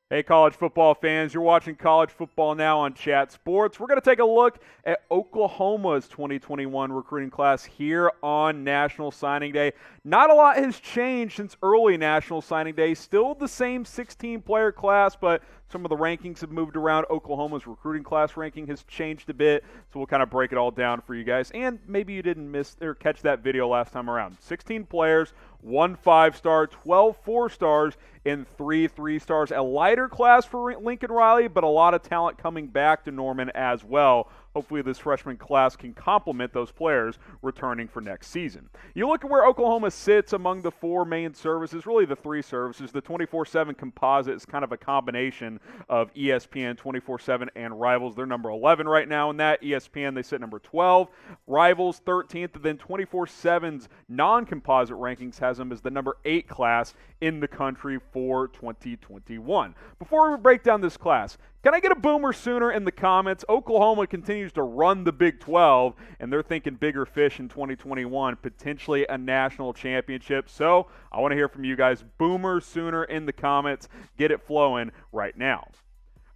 Hey, college football fans, you're watching College Football Now on Chat Sports. We're going to take a look at Oklahoma's 2021 recruiting class here on National Signing Day. Not a lot has changed since early National Signing Day. Still the same 16-player class, but some of the rankings have moved around. Oklahoma's recruiting class ranking has changed a bit, so we'll kind of break it all down for you guys. And maybe you didn't miss or catch that video last time around. 16 players, 1 5-star, 12 4-stars, and 3 3-stars. A lighter class for Lincoln Riley, but a lot of talent coming back to Norman as well. Hopefully this freshman class can complement those players returning for next season. You look at where Oklahoma sits among the 4 main services, really the 3 services. The 24/7 Composite is kind of a combination of ESPN, 24/7, and Rivals. They're number 11 right now in that. ESPN, they sit number 12. Rivals, 13th. And then 24/7's non-composite rankings has them as the number 8 class in the country for 2021. Before we break down this class, can I get a boomer sooner in the comments? Oklahoma continues to run the Big 12, and they're thinking bigger fish in 2021, potentially a national championship. So I want to hear from you guys. Boomer sooner in the comments. Get it flowing right now.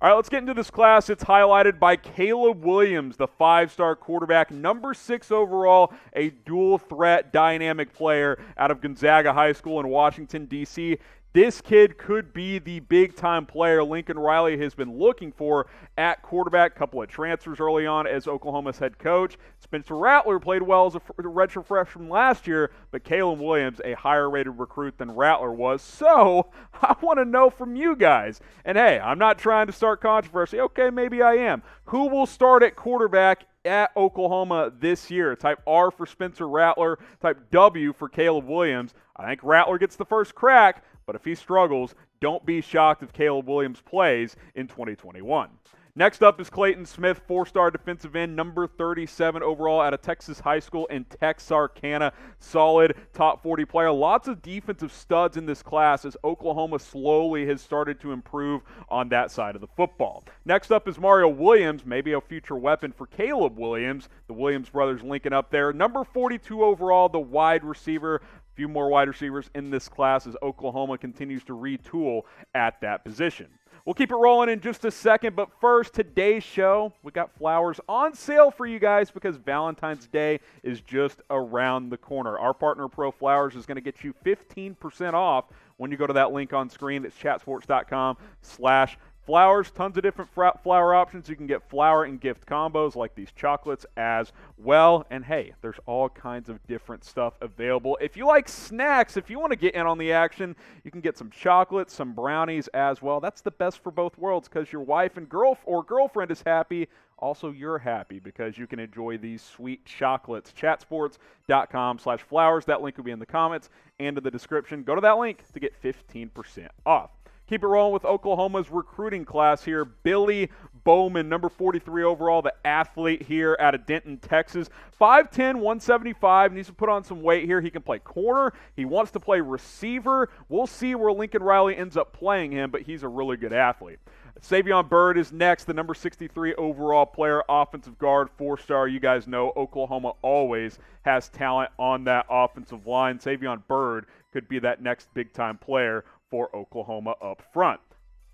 All right, let's get into this class. It's highlighted by Caleb Williams, the 5-star quarterback, number 6 overall, a dual-threat dynamic player out of Gonzaga High School in Washington, D.C. This kid could be the big-time player Lincoln Riley has been looking for at quarterback. Couple of transfers early on as Oklahoma's head coach. Spencer Rattler played well as a redshirt freshman last year, but Caleb Williams, a higher-rated recruit than Rattler was. So I want to know from you guys. And hey, I'm not trying to start controversy. Okay, maybe I am. Who will start at quarterback at Oklahoma this year? Type R for Spencer Rattler. Type W for Caleb Williams. I think Rattler gets the first crack, but if he struggles, don't be shocked if Caleb Williams plays in 2021. Next up is Clayton Smith, 4-star defensive end, number 37 overall out of Texas High School in Texarkana. Solid top 40 player. Lots of defensive studs in this class as Oklahoma slowly has started to improve on that side of the football. Next up is Mario Williams, maybe a future weapon for Caleb Williams. The Williams brothers linking up there. Number 42 overall, the wide receiver. Few more wide receivers in this class as Oklahoma continues to retool at that position. We'll keep it rolling in just a second, but first, today's show, we got flowers on sale for you guys because Valentine's Day is just around the corner. Our partner, Pro Flowers, is going to get you 15% off when you go to that link on screen. That's chatsports.com/flowers. Tons of different flower options. You can get flower and gift combos like these chocolates as well. And hey, there's all kinds of different stuff available. If you like snacks, if you want to get in on the action, you can get some chocolates, some brownies as well. That's the best for both worlds because your wife and girlfriend is happy. Also, you're happy because you can enjoy these sweet chocolates. Chatsports.com/flowers. That link will be in the comments and in the description. Go to that link to get 15% off. Keep it rolling with Oklahoma's recruiting class here. Billy Bowman, number 43 overall, the athlete here out of Denton, Texas. 5'10", 175, needs to put on some weight here. He can play corner. He wants to play receiver. We'll see where Lincoln Riley ends up playing him, but he's a really good athlete. Savion Byrd is next, the number 63 overall player, offensive guard, 4-star. You guys know Oklahoma always has talent on that offensive line. Savion Byrd could be that next big-time player for Oklahoma up front.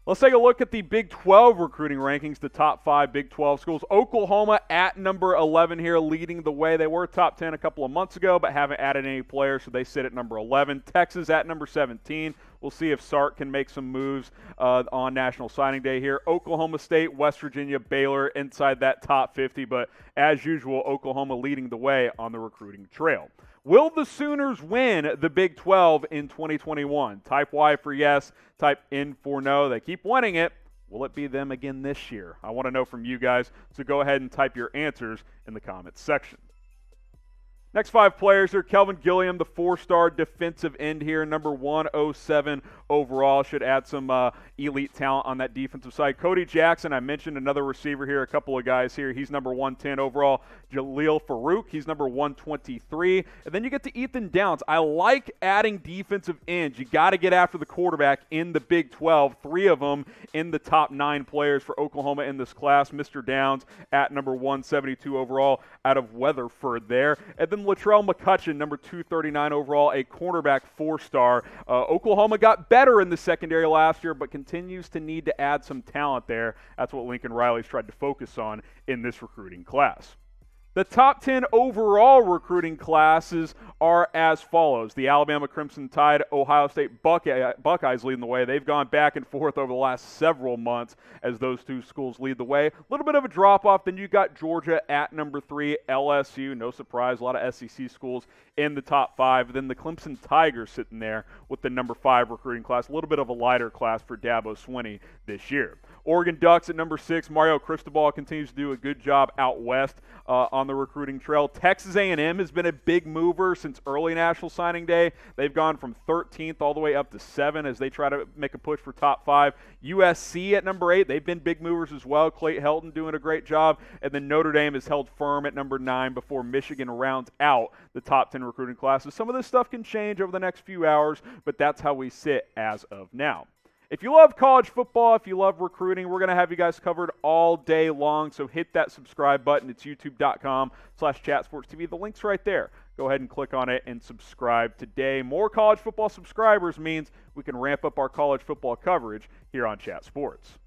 Let's take a look at the Big 12 recruiting rankings, the top 5 Big 12 schools. Oklahoma at number 11 here, leading the way. They were top 10 a couple of months ago, but haven't added any players, so they sit at number 11. Texas at number 17. We'll see if Sark can make some moves on National Signing Day here. Oklahoma State, West Virginia, Baylor inside that top 50, but as usual, Oklahoma leading the way on the recruiting trail. Will the Sooners win the Big 12 in 2021? Type Y for yes, type N for no. They keep winning it. Will it be them again this year? I want to know from you guys, so go ahead and type your answers in the comments section. Next 5 players here. Kelvin Gilliam, the 4-star defensive end here, number 107 overall. Should add some elite talent on that defensive side. Cody Jackson, I mentioned another receiver here, a couple of guys here. He's number 110 overall. Jaleel Farouk, he's number 123. And then you get to Ethan Downs. I like adding defensive ends. You got to get after the quarterback in the Big 12. 3 of them in the top 9 players for Oklahoma in this class. Mr. Downs at number 172 overall out of Weatherford there. And then Latrell McCutcheon, number 239 overall, a cornerback 4-star. Oklahoma got better in the secondary last year, but continues to need to add some talent there. That's what Lincoln Riley's tried to focus on in this recruiting class. The top 10 overall recruiting classes are as follows. The Alabama Crimson Tide, Ohio State Buckeyes leading the way. They've gone back and forth over the last several months as those two schools lead the way. A little bit of a drop-off. Then you got Georgia at number 3, LSU. No surprise, a lot of SEC schools in the top 5. Then the Clemson Tigers sitting there with the number 5 recruiting class. A little bit of a lighter class for Dabo Swinney this year. Oregon Ducks at number 6. Mario Cristobal continues to do a good job out west on the recruiting trail. Texas A&M has been a big mover since early National Signing Day. They've gone from 13th all the way up to 7 as they try to make a push for top 5. USC at number 8. They've been big movers as well. Clayton Helton doing a great job. And then Notre Dame has held firm at number 9 before Michigan rounds out the top 10 recruiting classes. Some of this stuff can change over the next few hours, but that's how we sit as of now. If you love college football, if you love recruiting, we're going to have you guys covered all day long, so hit that subscribe button. It's youtube.com/chatsportstv. The link's right there. Go ahead and click on it and subscribe today. More college football subscribers means we can ramp up our college football coverage here on Chat Sports.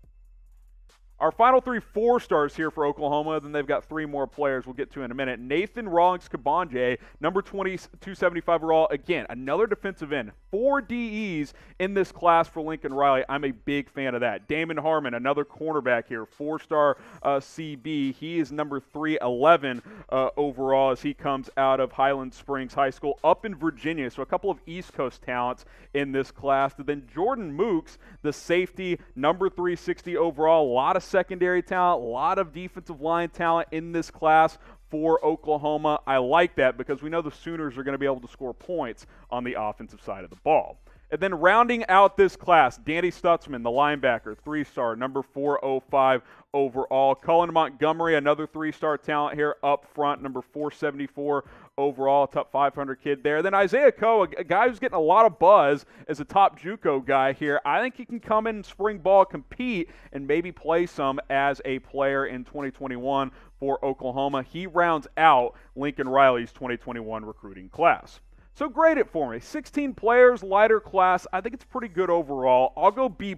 Our final 3 4-stars here for Oklahoma, then they've got 3 more players we'll get to in a minute. Nathan Rawlings-Kabonje, number 20, 275 overall. Again, another defensive end. 4 DEs in this class for Lincoln Riley. I'm a big fan of that. Damon Harmon, another cornerback here, 4-star CB. He is number 311 overall as he comes out of Highland Springs High School up in Virginia. So a couple of East Coast talents in this class. And then Jordan Mooks, the safety, number 360 overall. A lot of secondary talent, a lot of defensive line talent in this class for Oklahoma. I like that because we know the Sooners are going to be able to score points on the offensive side of the ball. And then rounding out this class, Danny Stutzman, the linebacker, 3-star, number 405 overall. Cullen Montgomery, another 3-star talent here up front, number 474 overall, top 500 kid there. Then Isaiah Coe, a guy who's getting a lot of buzz as a top JUCO guy here. I think he can come in spring ball, compete, and maybe play some as a player in 2021 for Oklahoma. He rounds out Lincoln Riley's 2021 recruiting class. So grade it for me. 16 players, lighter class. I think it's pretty good overall. I'll go B+.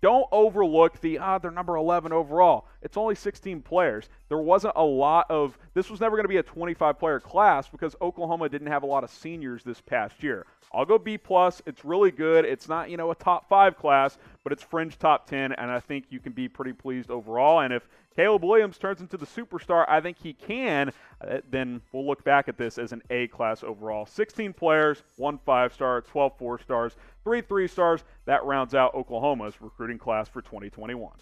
Don't overlook they're number 11 overall. It's only 16 players. There wasn't a lot of – this was never going to be a 25-player class because Oklahoma didn't have a lot of seniors this past year. I'll go B+. It's really good. It's not, a top 5 class, but it's fringe top 10, and I think you can be pretty pleased overall. And if Caleb Williams turns into the superstar, I think he can, then we'll look back at this as an A-class overall. 16 players, 1 5-star, 12 4-stars, 3 3-stars. That rounds out Oklahoma's recruiting class for 2021.